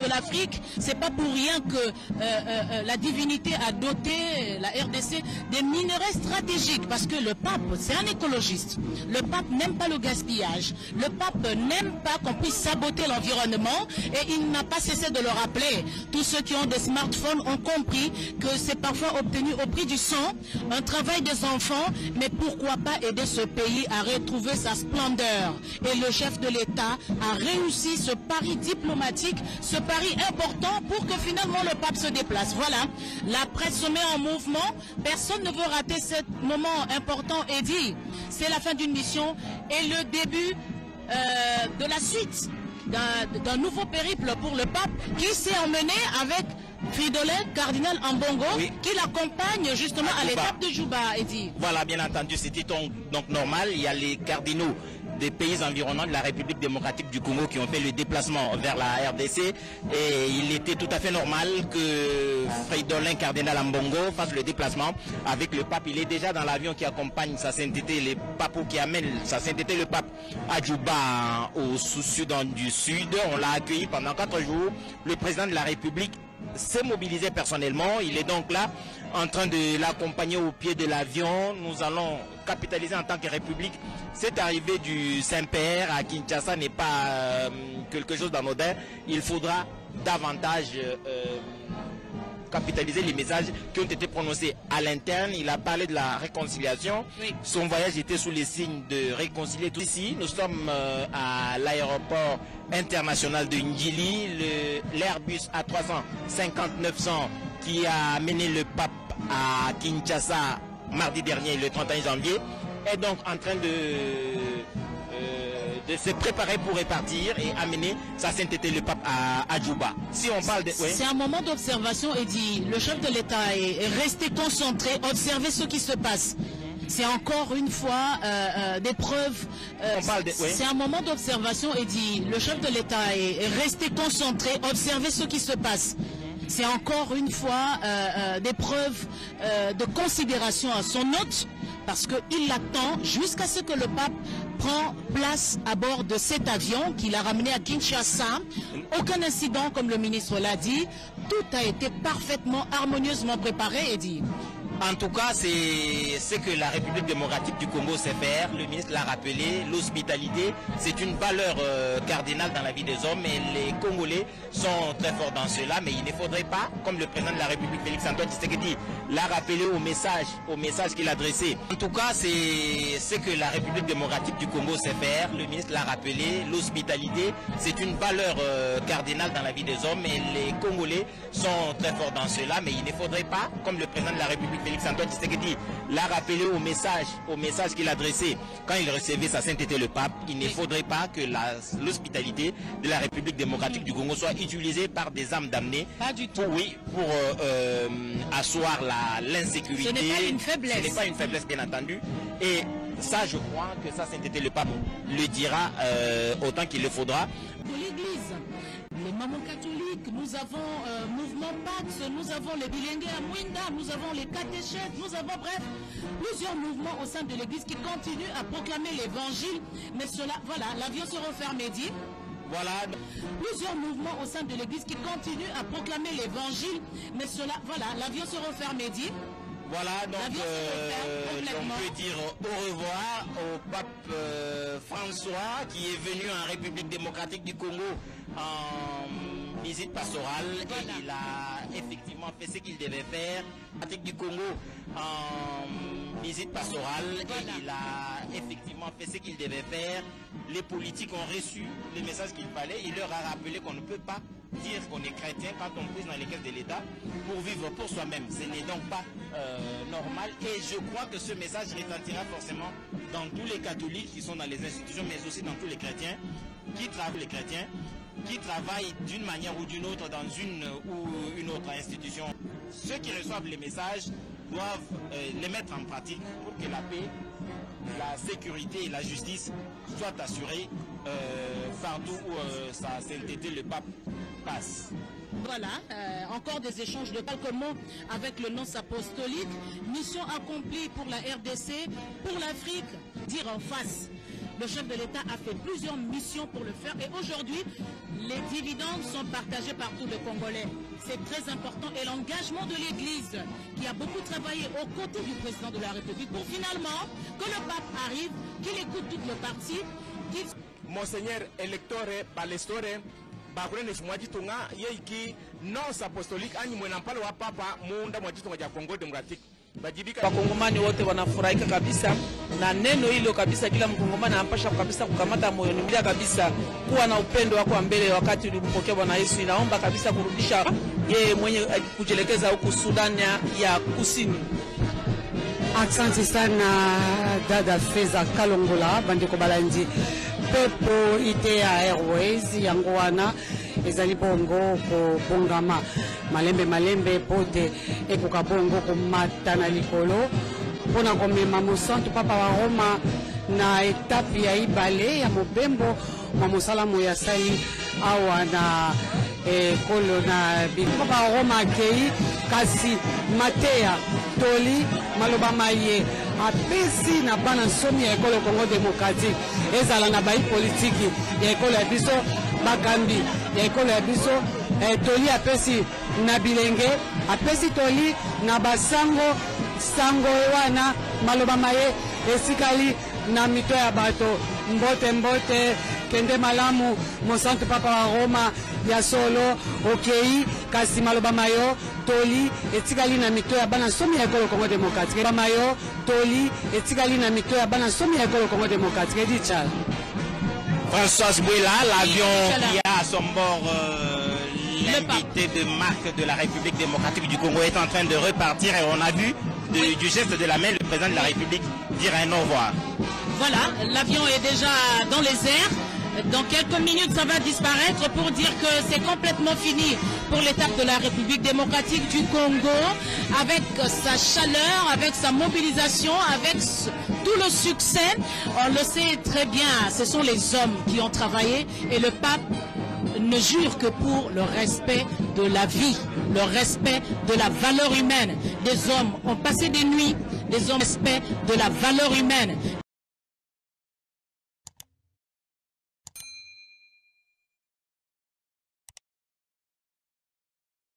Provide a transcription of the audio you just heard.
l'Afrique, c'est pas pour rien que la divinité a doté la RDC des minerais stratégiques, parce que le pape, c'est un écologiste. Le pape n'aime pas le gaspillage. Le pape n'aime pas qu'on puisse saboter l'environnement, et il n'a pas cessé de le rappeler. Tous ceux qui ont des smartphones ont compris que c'est parfois obtenu au prix du sang, un travail des enfants, mais pourquoi pas aider ce pays à retrouver sa splendeur. Et le chef de l'État a réussi ce pari diplomatique, ce pari important pour que finalement le pape se déplace. Voilà, la presse se met en mouvement, personne ne veut rater ce moment important et dit, c'est la fin d'une mission et le début de la suite d'un nouveau périple pour le pape qui s'est emmené avec Fridolin, cardinal Ambongo, oui, qui l'accompagne justement à l'étape de Juba, Eddy. Voilà, bien entendu, c'était donc normal. Il y a les cardinaux des pays environnants de la République démocratique du Congo qui ont fait le déplacement vers la RDC, et il était tout à fait normal que Fridolin, cardinal Ambongo, fasse le déplacement avec le pape. Il est déjà dans l'avion qui accompagne sa sainteté, les papous qui amènent sa sainteté le pape à Juba, au Soudan du Sud. On l'a accueilli pendant 4 jours. Le président de la République s'est mobilisé personnellement. Il est donc là en train de l'accompagner au pied de l'avion. Nous allons capitaliser en tant que République. Cette arrivée du Saint-Père à Kinshasa n'est pas quelque chose d'anodin. Il faudra davantage capitaliser les messages qui ont été prononcés à l'interne. Il a parlé de la réconciliation. Oui. Son voyage était sous les signes de réconcilier tout ici. Nous sommes à l'aéroport international de Njili, l'Airbus A350-900 qui a amené le pape à Kinshasa mardi dernier, le 31 janvier, est donc en train de se préparer pour repartir et amener sa sainteté le pape à Juba. Si on parle de... Oui. C'est un moment d'observation, Eddy. Le chef de l'État est resté concentré, observer ce qui se passe. C'est encore une fois des preuves. Oui. C'est un moment d'observation, Eddy. Le chef de l'État est resté concentré, observer ce qui se passe. C'est encore une fois des preuves de considération à son hôte, parce qu'il attend jusqu'à ce que le pape prend place à bord de cet avion qu'il a ramené à Kinshasa. Aucun incident, comme le ministre l'a dit. Tout a été parfaitement, harmonieusement préparé, Eddy. En tout cas, c'est ce que la République démocratique du Congo sait faire. Le ministre l'a rappelé, l'hospitalité, c'est une valeur cardinale dans la vie des hommes, et les Congolais sont très forts dans cela, mais il ne faudrait pas, comme le président de la République, Félix-Antoine Tshisekedi, l'a rappelé au message qu'il a adressé. En tout cas, c'est ce que la République démocratique du Congo sait faire. Le ministre l'a rappelé, l'hospitalité, c'est une valeur cardinale dans la vie des hommes, et les Congolais sont très forts dans cela, mais il ne faudrait pas, comme le président de la République, Félix-Antoine Tshisekedi, l'a rappelé au message qu'il a adressé quand il recevait sa sainteté le pape. Il ne faudrait pas que l'hospitalité de la République démocratique du Congo soit utilisée par des âmes damnées. Pas du tout. Pour asseoir l'insécurité. Ce n'est pas une faiblesse. Ce n'est pas une faiblesse, bien entendu. Et ça, je crois que sa sainteté le pape le dira autant qu'il le faudra. De l'Église, les mamans catholiques, nous avons Mouvement Pax, nous avons les Bilingues à Mwinda, nous avons les catéchètes, nous avons bref plusieurs mouvements au sein de l'Église qui continuent à proclamer l'Évangile. Mais cela, voilà, l'avion se referme, dit. Voilà. Plusieurs mouvements au sein de l'Église qui continuent à proclamer l'Évangile. Mais cela, voilà, l'avion se referme, dit. Voilà, donc on peut dire au revoir au pape François, qui est venu en République démocratique du Congo en visite pastorale. Voilà. Et il a effectivement fait ce qu'il devait faire. Du Congo en visite pastorale. Voilà. Et il a effectivement fait ce qu'il devait faire. Les politiques ont reçu les messages qu'il fallait. Il leur a rappelé qu'on ne peut pas dire qu'on est chrétien quand on prise dans les caisses de l'État pour vivre pour soi-même. Ce n'est donc pas normal, et je crois que ce message retentira forcément dans tous les catholiques qui sont dans les institutions, mais aussi dans tous les chrétiens qui travaillent d'une manière ou d'une autre dans une ou une autre institution. Ceux qui reçoivent les messages doivent les mettre en pratique pour que la paix, la sécurité et la justice soient assurées partout où sa sainteté le pape passe. Voilà, encore des échanges de quelques mots avec le nonce apostolique. Mission accomplie pour la RDC, pour l'Afrique, dire en face. Le chef de l'État a fait plusieurs missions pour le faire et aujourd'hui, les dividendes sont partagés par tous les Congolais. C'est très important et l'engagement de l'Église qui a beaucoup travaillé aux côtés du président de la République pour finalement que le pape arrive, qu'il écoute toutes les parties, qu'il... Monseigneur Electore Palestore bakurene mwajitunga yeiki nonce apostolique ani mwenampalo wa papa muunda mwajitunga ya Kongo Democratic. Wakongomani wote wanafurahika kabisa na neno hilo kabisa. Kila mkongomani anampasha kabisa kukamata moyoni mwake kabisa kuwa na upendo wako mbele wakati ulimpokea Bwana Yesu. Inaomba kabisa kurudisha yeye mwenye kujelekeza huku Sudan ya Kusini. Asante sana dada Feza Kalongola bandeko balandi pepo Idea Airways yango wana ezali bongo ko bongama malembe pote ekoka bongo ko mata na likolo pona komema mosantu papa wa Roma na etape ya ibale ya mobembo ma mosalamu ya sali awa na kolo na papa wa Roma kei kasi Matea Toli maloba maye apesi na bana nsomi ya ekolo Congo Démocratique ezala na bai politiki ya ekolo ya biso bakambi ya ekolo ya biso Toli apesi na bilenge apesi Toli na basango sango wana maloba maye esikali na mito ya bato mbote kende malamu mosantu papa wa Roma ya solo okei kasi maloba mayo Toli etikali na mito ya bana somi ya ekolo Congo Démocratique bamayo Toli etikali na mito ya bana somi ya ekolo Congo Démocratique Edicha Françoise Bouela, l'avion qui a à son bord l'invité de marque de la République démocratique du Congo est en train de repartir et on a vu du geste de la main le président de la République dire un au revoir. Voilà, l'avion est déjà dans les airs. Dans quelques minutes, ça va disparaître pour dire que c'est complètement fini pour l'étape de la République démocratique du Congo, avec sa chaleur, avec sa mobilisation, avec tout le succès. On le sait très bien, ce sont les hommes qui ont travaillé et le pape ne jure que pour le respect de la vie, le respect de la valeur humaine. Des hommes ont passé des nuits, des hommes respect de la valeur humaine.